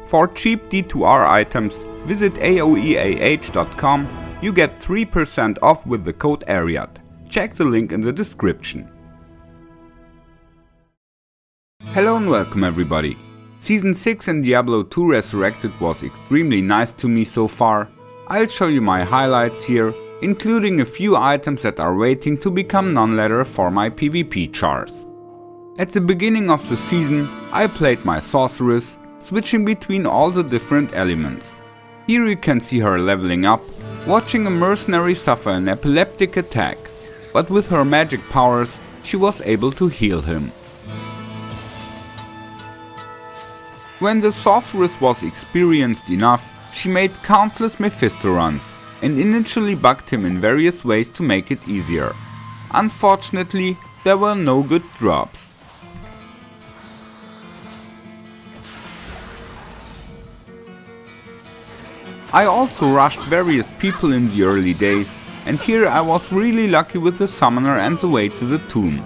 For cheap D2R items, visit aoeah.com. You get 3% off with the code ARIAD. Check the link in the description. Hello and welcome everybody. Season 6 in Diablo 2 Resurrected was extremely nice to me so far. I'll show you my highlights here, including a few items that are waiting to become non-leather for my PvP chars. At the beginning of the season, I played my sorceress, switching between all the different elements. Here you can see her leveling up, watching a mercenary suffer an epileptic attack, but with her magic powers she was able to heal him. When the sorceress was experienced enough, she made countless Mephisto runs and initially bugged him in various ways to make it easier. Unfortunately, there were no good drops. I also rushed various people in the early days, and here I was really lucky with the summoner and the way to the tomb.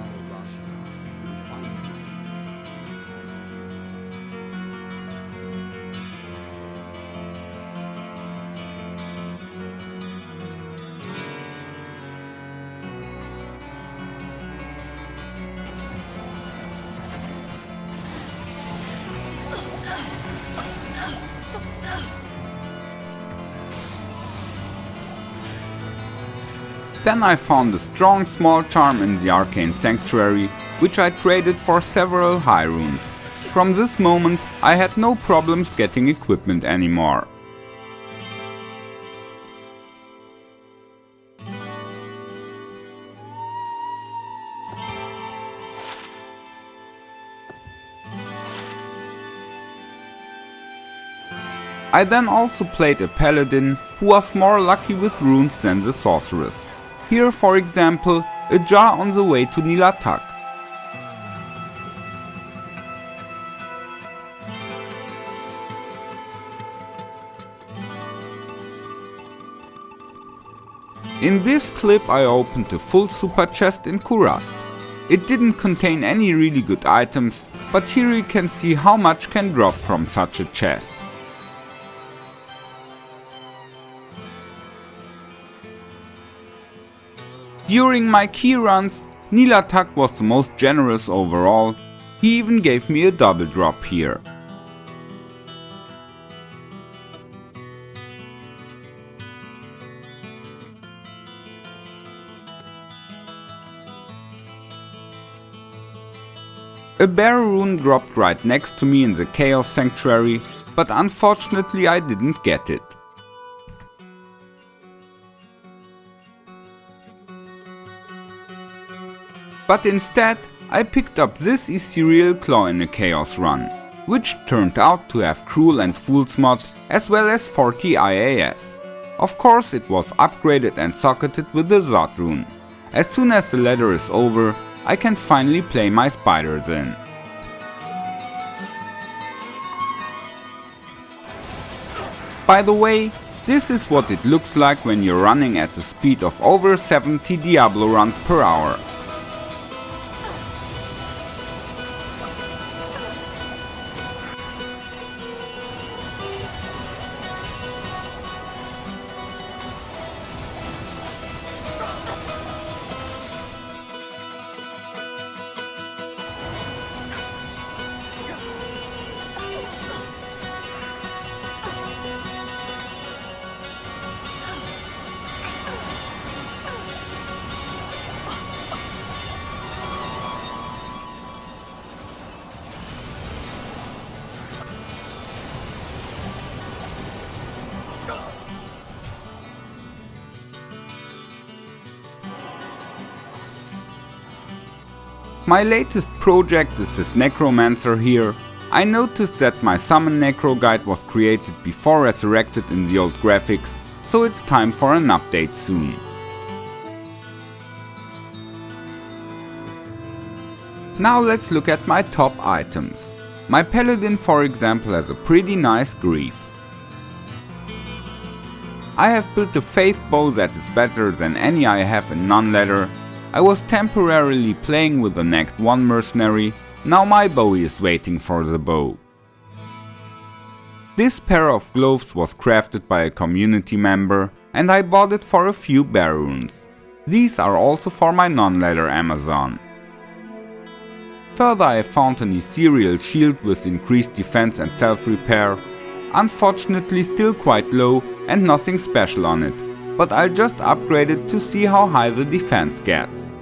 Then I found a strong small charm in the Arcane Sanctuary, which I traded for several high runes. From this moment I had no problems getting equipment anymore. I then also played a paladin who was more lucky with runes than the sorceress. Here, for example, a jar on the way to Nilatak. In this clip I opened a full super chest in Kurast. It didn't contain any really good items, but here you can see how much can drop from such a chest. During my key runs, Nilatak was the most generous overall. He even gave me a double drop here. A bear rune dropped right next to me in the Chaos Sanctuary, but unfortunately I didn't get it. But instead, I picked up this ethereal claw in a chaos run, which turned out to have Cruel and Fool's mod as well as 40 IAS. Of course it was upgraded and socketed with the Zod rune. As soon as the leather is over, I can finally play my spiders in. By the way, this is what it looks like when you're running at the speed of over 70 Diablo runs per hour. My latest project is this Necromancer here. I noticed that my Summon Necro guide was created before Resurrected in the old graphics, so it's time for an update soon. Now let's look at my top items. My Paladin, for example, has a pretty nice greave. I have built a Faith bow that is better than any I have in non-leather. I was temporarily playing with the Act 1 mercenary, now my bow is waiting for the bow. This pair of gloves was crafted by a community member and I bought it for a few bear runes. These are also for my non-leather Amazon. Further, I found an ethereal shield with increased defense and self-repair. Unfortunately still quite low and nothing special on it, but I'll just upgrade it to see how high the defense gets.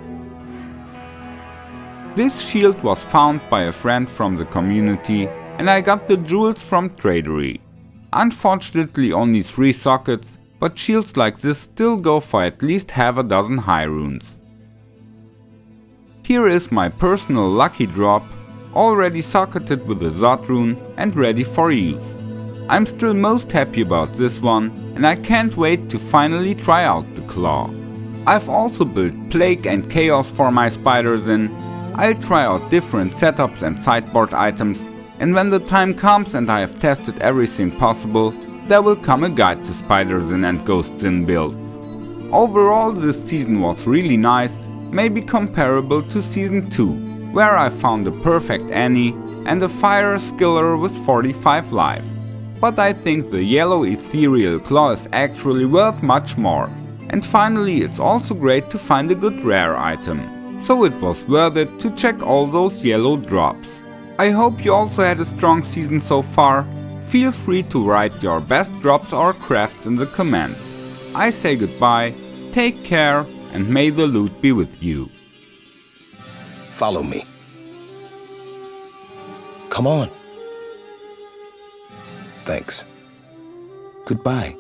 This shield was found by a friend from the community and I got the jewels from Tradery. Unfortunately only 3 sockets, but shields like this still go for at least half a dozen high runes. Here is my personal lucky drop, already socketed with a Zod rune and ready for use. I'm still most happy about this one and I can't wait to finally try out the claw. I've also built Plague and Chaos for my spiders in. I'll try out different setups and sideboard items, and when the time comes and I have tested everything possible, there will come a guide to spiders in and ghosts in builds. Overall this season was really nice, maybe comparable to season 2, where I found a perfect Annie and a fire skiller with 45 life. But I think the yellow ethereal claw is actually worth much more. And finally it's also great to find a good rare item. So it was worth it to check all those yellow drops. I hope you also had a strong season so far. Feel free to write your best drops or crafts in the comments. I say goodbye, take care and may the loot be with you. Follow me. Come on. Thanks. Goodbye.